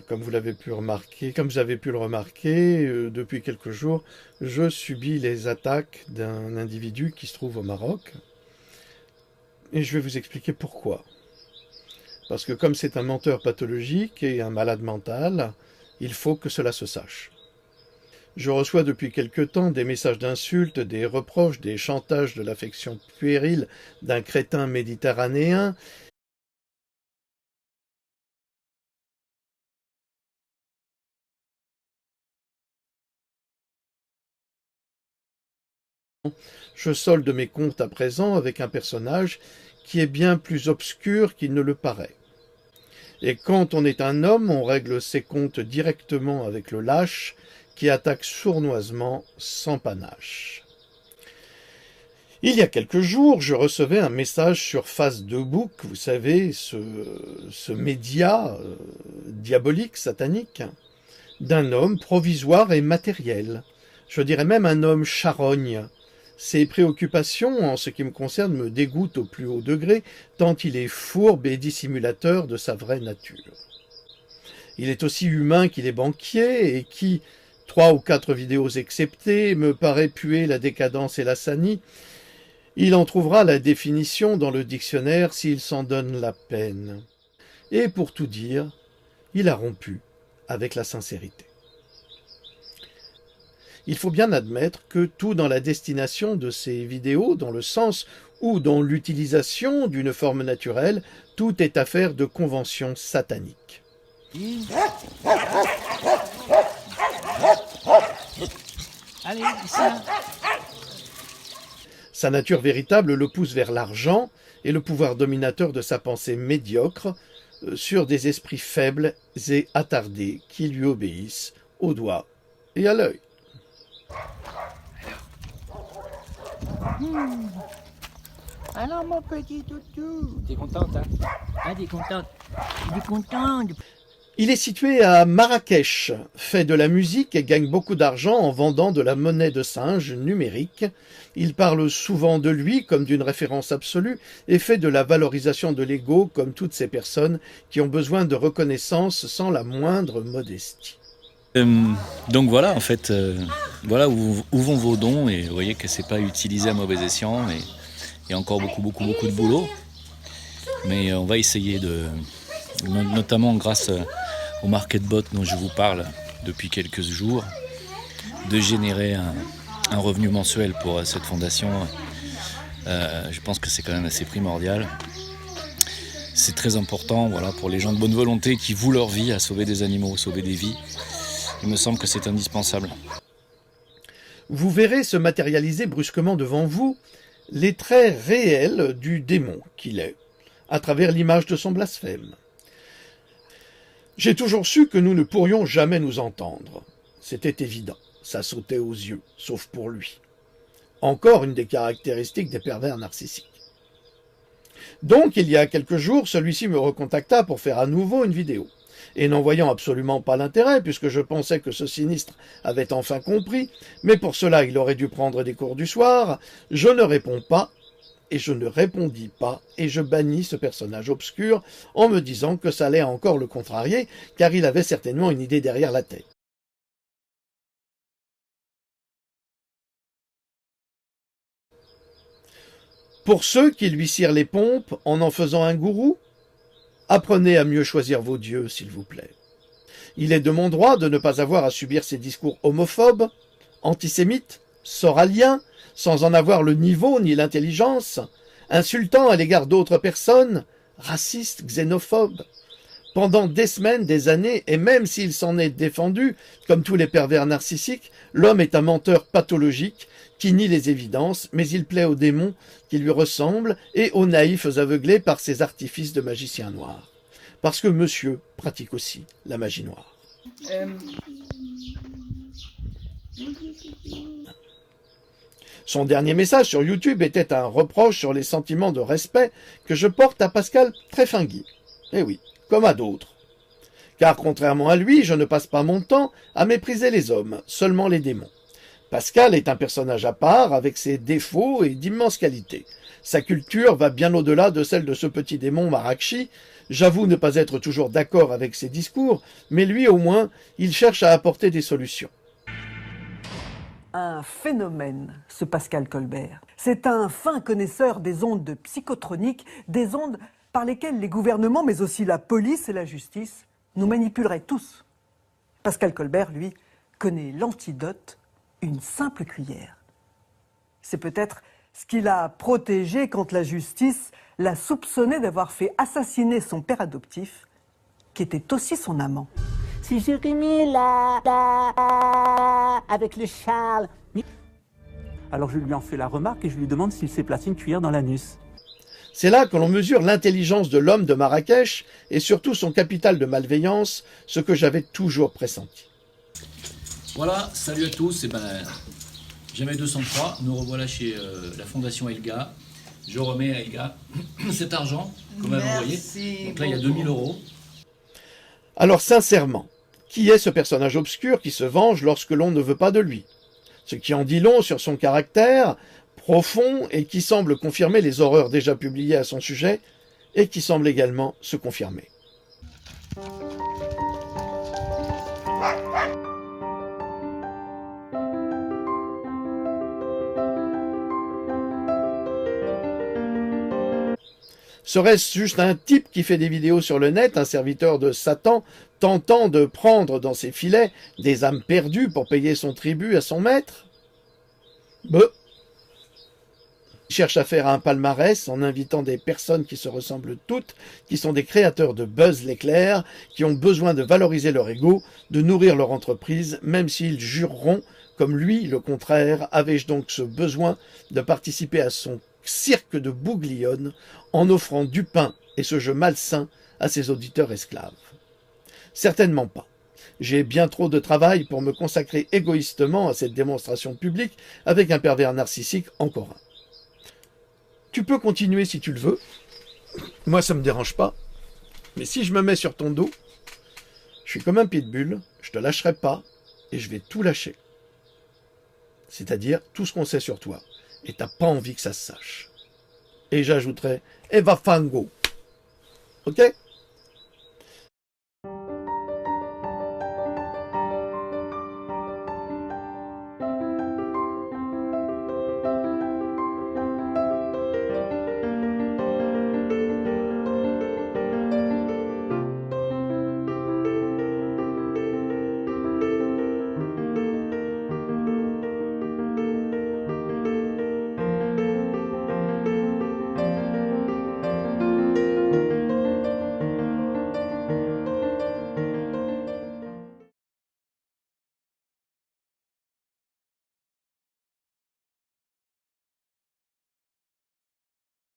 Comme vous l'avez pu remarquer, comme j'avais pu le remarquer, depuis quelques jours, je subis les attaques d'un individu qui se trouve au Maroc. Et je vais vous expliquer pourquoi. Parce que comme c'est un menteur pathologique et un malade mental, il faut que cela se sache. Je reçois depuis quelque temps des messages d'insultes, des reproches, des chantages de l'affection puérile d'un crétin méditerranéen. Je solde mes comptes à présent avec un personnage qui est bien plus obscur qu'il ne le paraît. Et quand on est un homme, on règle ses comptes directement avec le lâche qui attaque sournoisement sans panache. Il y a quelques jours, je recevais un message sur Facebook, vous savez, ce média diabolique, satanique, d'un homme provisoire et matériel. Je dirais même un homme charogne. Ses préoccupations, en ce qui me concerne, me dégoûtent au plus haut degré, tant il est fourbe et dissimulateur de sa vraie nature. Il est aussi humain qu'il est banquier, et qui, 3 ou 4 vidéos exceptées, me paraît puer la décadence et la sanie. Il en trouvera la définition dans le dictionnaire s'il s'en donne la peine. Et pour tout dire, il a rompu avec la sincérité. Il faut bien admettre que tout dans la destination de ces vidéos, dans le sens ou dans l'utilisation d'une forme naturelle, tout est affaire de convention satanique. Allez, ça. Sa nature véritable le pousse vers l'argent et le pouvoir dominateur de sa pensée médiocre sur des esprits faibles et attardés qui lui obéissent au doigt et à l'œil. Alors mon petit toutou. T'es contente, hein? Ah, t'es contente. T'es contente. Il est situé à Marrakech, fait de la musique et gagne beaucoup d'argent en vendant de la monnaie de singe numérique. Il parle souvent de lui comme d'une référence absolue et fait de la valorisation de l'ego comme toutes ces personnes qui ont besoin de reconnaissance sans la moindre modestie. Donc voilà, en fait, voilà où vont vos dons, et vous voyez que c'est pas utilisé à mauvais escient, et il y a encore beaucoup de boulot. Mais on va essayer notamment grâce au MarketBot dont je vous parle depuis quelques jours, de générer un revenu mensuel pour cette fondation. Je pense que c'est quand même assez primordial. C'est très important, voilà, pour les gens de bonne volonté qui vouent leur vie à sauver des animaux, sauver des vies. Il me semble que c'est indispensable. Vous verrez se matérialiser brusquement devant vous les traits réels du démon qu'il est, à travers l'image de son blasphème. J'ai toujours su que nous ne pourrions jamais nous entendre. C'était évident, ça sautait aux yeux, sauf pour lui. Encore une des caractéristiques des pervers narcissiques. Donc, il y a quelques jours, celui-ci me recontacta pour faire à nouveau une vidéo. Et n'en voyant absolument pas l'intérêt, puisque je pensais que ce sinistre avait enfin compris, mais pour cela il aurait dû prendre des cours du soir, je ne réponds pas, et je ne répondis pas, et je bannis ce personnage obscur en me disant que ça allait encore le contrarier, car il avait certainement une idée derrière la tête. Pour ceux qui lui cirent les pompes en faisant un gourou, apprenez à mieux choisir vos dieux, s'il vous plaît. Il est de mon droit de ne pas avoir à subir ces discours homophobes, antisémites, soraliens, sans en avoir le niveau ni l'intelligence, insultants à l'égard d'autres personnes, racistes, xénophobes. Pendant des semaines, des années, et même s'il s'en est défendu, comme tous les pervers narcissiques, l'homme est un menteur pathologique qui nie les évidences, mais il plaît aux démons qui lui ressemblent et aux naïfs aveuglés par ses artifices de magicien noir. Parce que monsieur pratique aussi la magie noire. Son dernier message sur YouTube était un reproche sur les sentiments de respect que je porte à Pascal Tréfingui. Eh oui, comme à d'autres. Car contrairement à lui, je ne passe pas mon temps à mépriser les hommes, seulement les démons. Pascal est un personnage à part, avec ses défauts et d'immenses qualités. Sa culture va bien au-delà de celle de ce petit démon Marrakchi. J'avoue ne pas être toujours d'accord avec ses discours, mais lui au moins, il cherche à apporter des solutions. Un phénomène, ce Pascal Colbert. C'est un fin connaisseur des ondes psychotroniques, des ondes par lesquelles les gouvernements, mais aussi la police et la justice, nous manipuleraient tous. Pascal Colbert, lui, connaît l'antidote, une simple cuillère. C'est peut-être ce qui l'a protégé quand la justice l'a soupçonné d'avoir fait assassiner son père adoptif, qui était aussi son amant. Si j'aurais mis avec le Charles. Alors je lui en fais la remarque et je lui demande s'il s'est placé une cuillère dans l'anus. C'est là que l'on mesure l'intelligence de l'homme de Marrakech et surtout son capital de malveillance, ce que j'avais toujours pressenti. Voilà, salut à tous, jamais 203, nous revoilà chez la Fondation Elga. Je remets à Elga cet argent qu'on m'avait envoyé. Donc là, il y a 2000 €. Alors sincèrement, qui est ce personnage obscur qui se venge lorsque l'on ne veut pas de lui? Ce qui en dit long sur son caractère profond et qui semble confirmer les horreurs déjà publiées à son sujet et qui semble également se confirmer. Serait-ce juste un type qui fait des vidéos sur le net, un serviteur de Satan, tentant de prendre dans ses filets des âmes perdues pour payer son tribut à son maître? Il cherche à faire un palmarès en invitant des personnes qui se ressemblent toutes, qui sont des créateurs de Buzz l'éclair, qui ont besoin de valoriser leur ego, de nourrir leur entreprise, même s'ils jureront, comme lui, le contraire. Avais-je donc ce besoin de participer à son cirque de Bouglione en offrant du pain et ce jeu malsain à ses auditeurs esclaves? Certainement pas. J'ai bien trop de travail pour me consacrer égoïstement à cette démonstration publique avec un pervers narcissique encore un. Tu peux continuer si tu le veux. Moi, ça me dérange pas. Mais si je me mets sur ton dos, je suis comme un pitbull, je te lâcherai pas et je vais tout lâcher. C'est-à-dire tout ce qu'on sait sur toi. Et t'as pas envie que ça se sache. Et j'ajouterai, Eva Fango. Ok ?